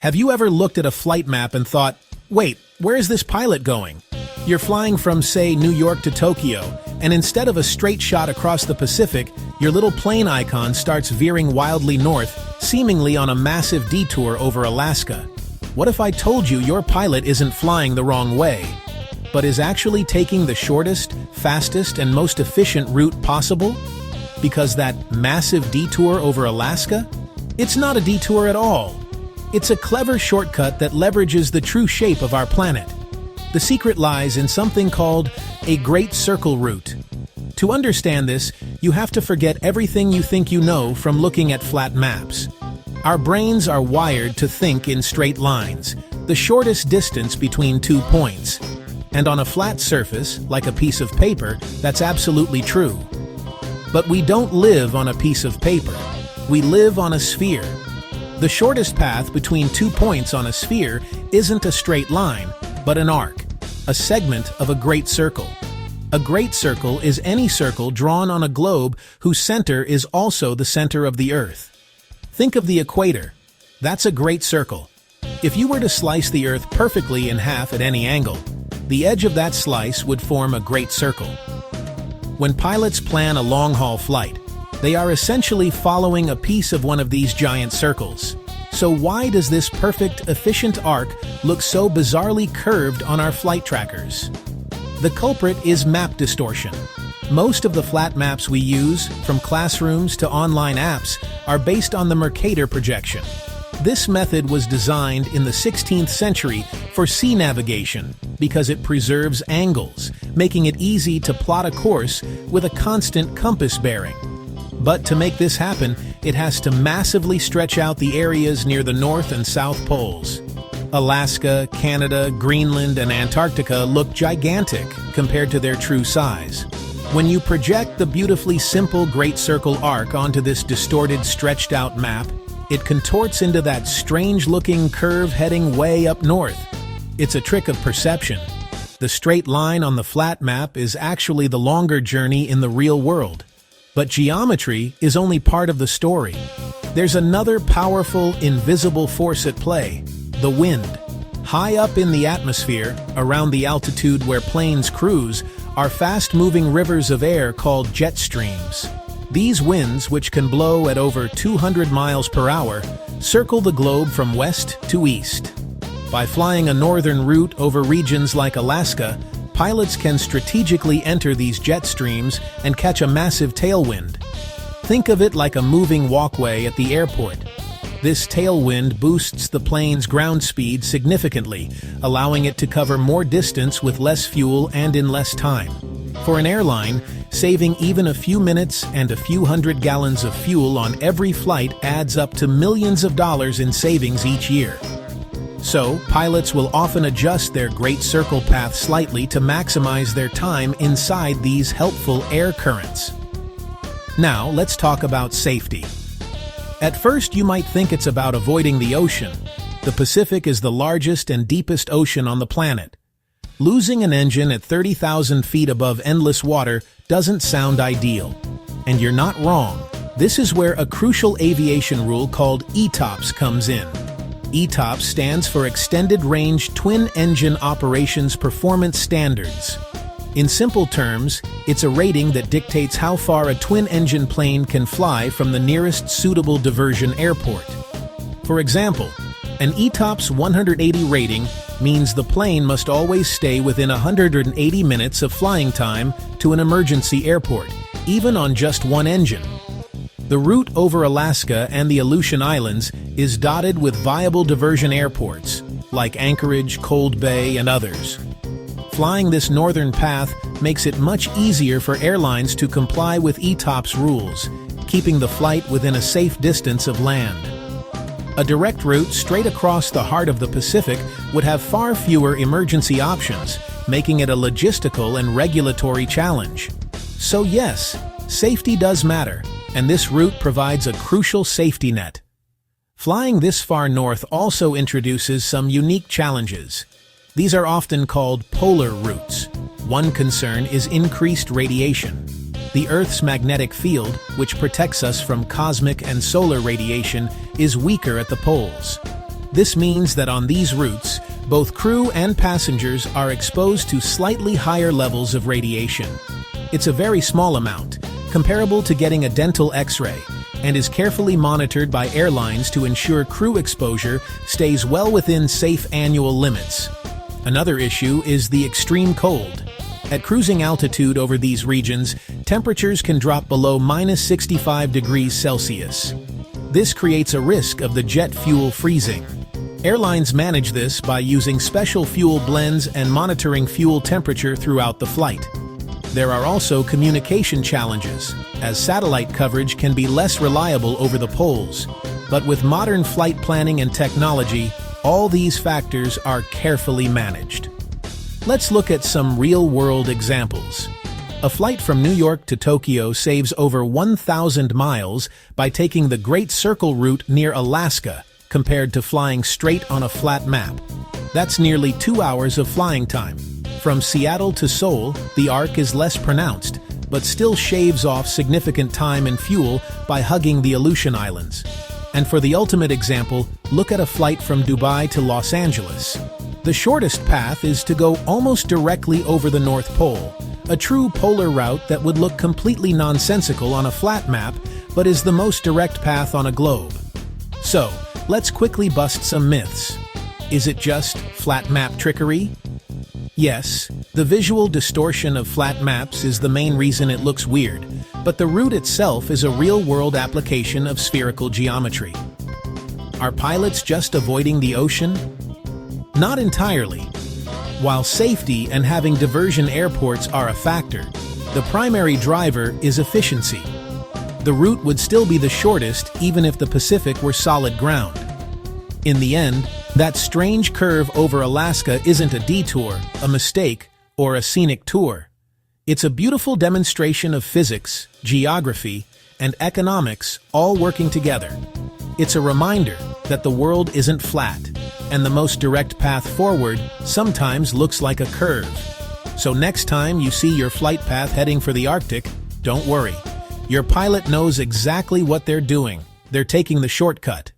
Have you ever looked at a flight map and thought, wait, where is this pilot going? You're flying from, say, New York to Tokyo, and instead of a straight shot across the Pacific, your little plane icon starts veering wildly north, seemingly on a massive detour over Alaska. What if I told you your pilot isn't flying the wrong way, but is actually taking the shortest, fastest, and most efficient route possible? Because that massive detour over Alaska? It's not a detour at all. It's a clever shortcut that leverages the true shape of our planet. The secret lies in something called a Great Circle route. To understand this, you have to forget everything you think you know from looking at flat maps. Our brains are wired to think in straight lines, the shortest distance between 2 points. And on a flat surface, like a piece of paper, that's absolutely true. But we don't live on a piece of paper. We live on a sphere. The shortest path between 2 points on a sphere isn't a straight line, but an arc, a segment of a great circle. A great circle is any circle drawn on a globe whose center is also the center of the Earth. Think of the equator. That's a great circle. If you were to slice the Earth perfectly in half at any angle, the edge of that slice would form a great circle. When pilots plan a long-haul flight, they are essentially following a piece of one of these giant circles. So why does this perfect, efficient arc look so bizarrely curved on our flight trackers? The culprit is map distortion. Most of the flat maps we use, from classrooms to online apps, are based on the Mercator projection. This method was designed in the 16th century for sea navigation because it preserves angles, making it easy to plot a course with a constant compass bearing. But to make this happen, it has to massively stretch out the areas near the North and South Poles. Alaska, Canada, Greenland, and Antarctica look gigantic compared to their true size. When you project the beautifully simple Great Circle arc onto this distorted, stretched-out map, it contorts into that strange-looking curve heading way up north. It's a trick of perception. The straight line on the flat map is actually the longer journey in the real world. But geometry is only part of the story. There's another powerful, invisible force at play: the wind. High up in the atmosphere, around the altitude where planes cruise, are fast-moving rivers of air called jet streams. These winds, which can blow at over 200 miles per hour, circle the globe from west to east. By flying a northern route over regions like Alaska, pilots can strategically enter these jet streams and catch a massive tailwind. Think of it like a moving walkway at the airport. This tailwind boosts the plane's ground speed significantly, allowing it to cover more distance with less fuel and in less time. For an airline, saving even a few minutes and a few hundred gallons of fuel on every flight adds up to millions of dollars in savings each year. So, pilots will often adjust their Great Circle path slightly to maximize their time inside these helpful air currents. Now, let's talk about safety. At first, you might think it's about avoiding the ocean. The Pacific is the largest and deepest ocean on the planet. Losing an engine at 30,000 feet above endless water doesn't sound ideal. And you're not wrong. This is where a crucial aviation rule called ETOPS comes in. ETOPS stands for Extended Range Twin Engine Operations Performance Standards. In simple terms, it's a rating that dictates how far a twin-engine plane can fly from the nearest suitable diversion airport. For example, an ETOPS 180 rating means the plane must always stay within 180 minutes of flying time to an emergency airport, even on just one engine. The route over Alaska and the Aleutian Islands is dotted with viable diversion airports, like Anchorage, Cold Bay, and others. Flying this northern path makes it much easier for airlines to comply with ETOPS rules, keeping the flight within a safe distance of land. A direct route straight across the heart of the Pacific would have far fewer emergency options, making it a logistical and regulatory challenge. So yes, safety does matter, and this route provides a crucial safety net. Flying this far north also introduces some unique challenges. These are often called polar routes. One concern is increased radiation. The Earth's magnetic field, which protects us from cosmic and solar radiation, is weaker at the poles. This means that on these routes, both crew and passengers are exposed to slightly higher levels of radiation. It's a very small amount, comparable to getting a dental X-ray, and is carefully monitored by airlines to ensure crew exposure stays well within safe annual limits. Another issue is the extreme cold. At cruising altitude over these regions, temperatures can drop below -65 degrees Celsius. This creates a risk of the jet fuel freezing. Airlines manage this by using special fuel blends and monitoring fuel temperature throughout the flight. There are also communication challenges, as satellite coverage can be less reliable over the poles. But with modern flight planning and technology, all these factors are carefully managed. Let's look at some real-world examples. A flight from New York to Tokyo saves over 1,000 miles by taking the Great Circle route near Alaska, compared to flying straight on a flat map. That's nearly 2 hours of flying time. From Seattle to Seoul, the arc is less pronounced, but still shaves off significant time and fuel by hugging the Aleutian Islands. And for the ultimate example, look at a flight from Dubai to Los Angeles. The shortest path is to go almost directly over the North Pole, a true polar route that would look completely nonsensical on a flat map, but is the most direct path on a globe. So, let's quickly bust some myths. Is it just flat map trickery? Yes, the visual distortion of flat maps is the main reason it looks weird, but the route itself is a real-world application of spherical geometry. Are pilots just avoiding the ocean? Not entirely. While safety and having diversion airports are a factor, the primary driver is efficiency. The route would still be the shortest even if the Pacific were solid ground. In the end, that strange curve over Alaska isn't a detour, a mistake, or a scenic tour. It's a beautiful demonstration of physics, geography, and economics all working together. It's a reminder that the world isn't flat, and the most direct path forward sometimes looks like a curve. So next time you see your flight path heading for the Arctic, don't worry. Your pilot knows exactly what they're doing. They're taking the shortcut.